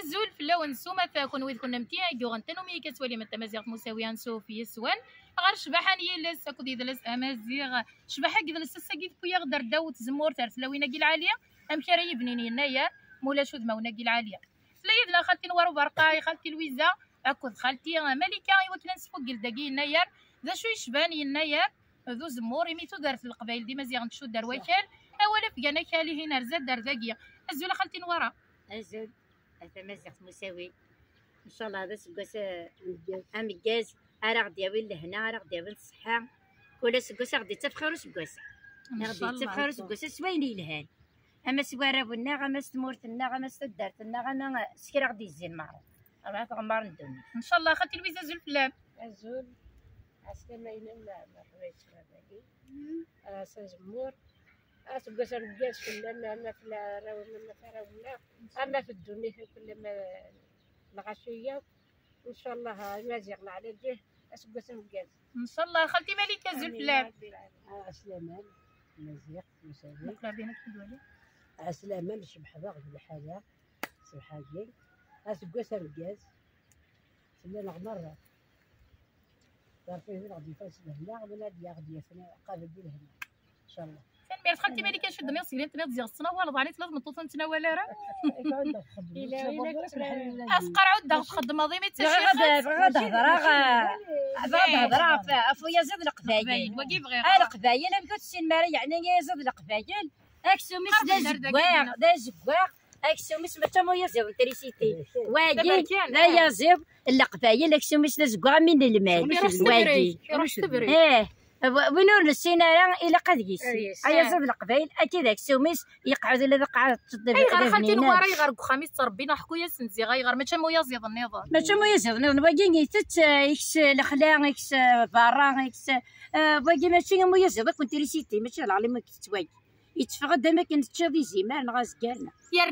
الزول فلا ونسوما فاكون ويد كنا متيا غنتنو مي كتولي متا مزيغ مساويه نسوفي سوان غير شبحان يلس اكو يدلس امازيغ شبحه يدلس الساكيت بويا غدر داوت زمور ترسلاوينا كي العاليه ام كراي بنيني هنايا مولا شود مونا كي العاليه لا يدلا خالتي نوارو برقاي خالتي لويزا اكو خالتي ملكه ايوا نسفو قلداكي هنايا ذا شو يشبان هنايا ذو زمور يميتو دارت القبايل ديما زيغ نشود دار وكال اولا فكانا كالي هنا رزاد دار ذاكيا الزول خالتي نوارا الزول هذا مزيغ مساوي ان شاء الله هذا سكاس امكاز راه غادي ياوي لهنا راه غادي ياوي الصحه كل سكاس غادي تفخر سكاس غادي تفخر سكاس سويني الهان اما سوارابنا غما ستمورتنا غما ستدارتنا غما سكرا غادي يزين معروف راه غمار ندوني ان شاء الله خالتي لويزا زول فلان الزول عسكرنا ينام مرحبا هذاكي سنجمور سكاس رجال كلنا ما في راونا اما في الدنيا كل ما الغشيه ان شاء الله مازيغنا على جه اسكاس مكاز ان شاء الله خالتي ملكه زول فلان عسلامان مزيغ مساوي نقرا بينك تدولي عسلامان شبح باغ الحاجه سبحاجي اسكاس مكاز سلنا غمر تعرفين غادي يفاس لهنا ولا غادي يفنا قابل هنا ان شاء الله كان مير خالتي ملكه شد مير سيرين تناد زيغ الصناوه ضعني ثلاث من طوطن تناولا راه اسقر عود داغ تخدم ماضي حتى شي غدا هضره افويا زاد القبايل وكي بغي القبايل ام كتسين ماري يعني يا زاد القبايل اكسو مش دا زكواغ دا زكواغ اكسو مش متا مويا زيب التريسيتي واجي لا يا زيب القبايل اكسو مش دا زكواغ من المال واجي ونور السينارا الى قديس ايا زاد القبايل اكيد اكسو مش يقعد الا قاعد تضرب غير خالتي نواري غير خميس تربينا حكويا سنزي غير ماشي مويا زيد النظام ماشي مويا زيد النظام باقي نيتت اكس الخلا اكس برا اكس باقي ماشي مويا زيد كنت ريسيتي ماشي العلم كتواجي يتفقد ما كنت تشافي زيمان غازكالنا يا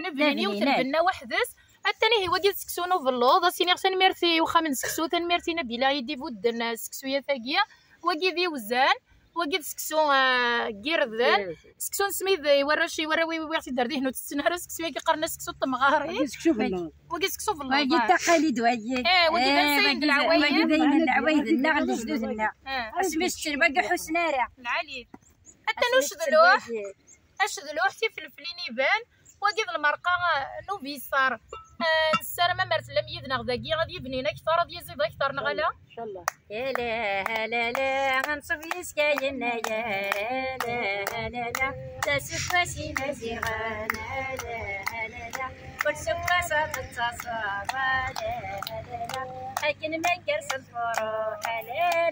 نبني وتربنا وحدس الثاني هو ديال سكسونو فلوض سيني غسان ميرتي وخا من سكسو تنميرتينا بلا يدي فودن سكسويا ثاقيه وكي ذي وزان وكي سكسو كيردان سكسو سميد يوراشي وراوي ويغتي درديه نو تستنهر سكسويا كي قرنا سكسو طمغاري وكي سكسو فلوض وكي التقاليد وكي وكي دايرين العوايد وكي دايرين العوايد النغ اللي جدودنا اسمش باقي حسنارع العليل حتى نوش تي فلفلين يبان وكيف المرقه نوفي صار نسار ما مرت لم يدنا غداكي غادي يبنينا اكثر غادي يزيد اكثر نغلا ان شاء الله يا لا غنصف يسكاينا يا لا تسفاسي مزيغانا لا كل سفاسة تتصاب لا لكن ما كرس الفروح لا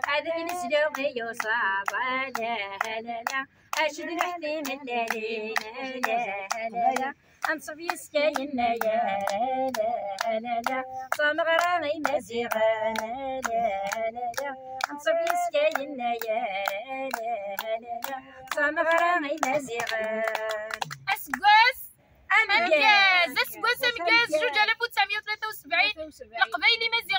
هذاك نسلوغي يصاب لا أشد نحدي من لا أنصف يسكاينا يا لا صامغ راغي مزيغانا لا أنصف يسكاينا يا لا صامغ راغي مزيغان أمكاز 1973 القبايلي مزيغ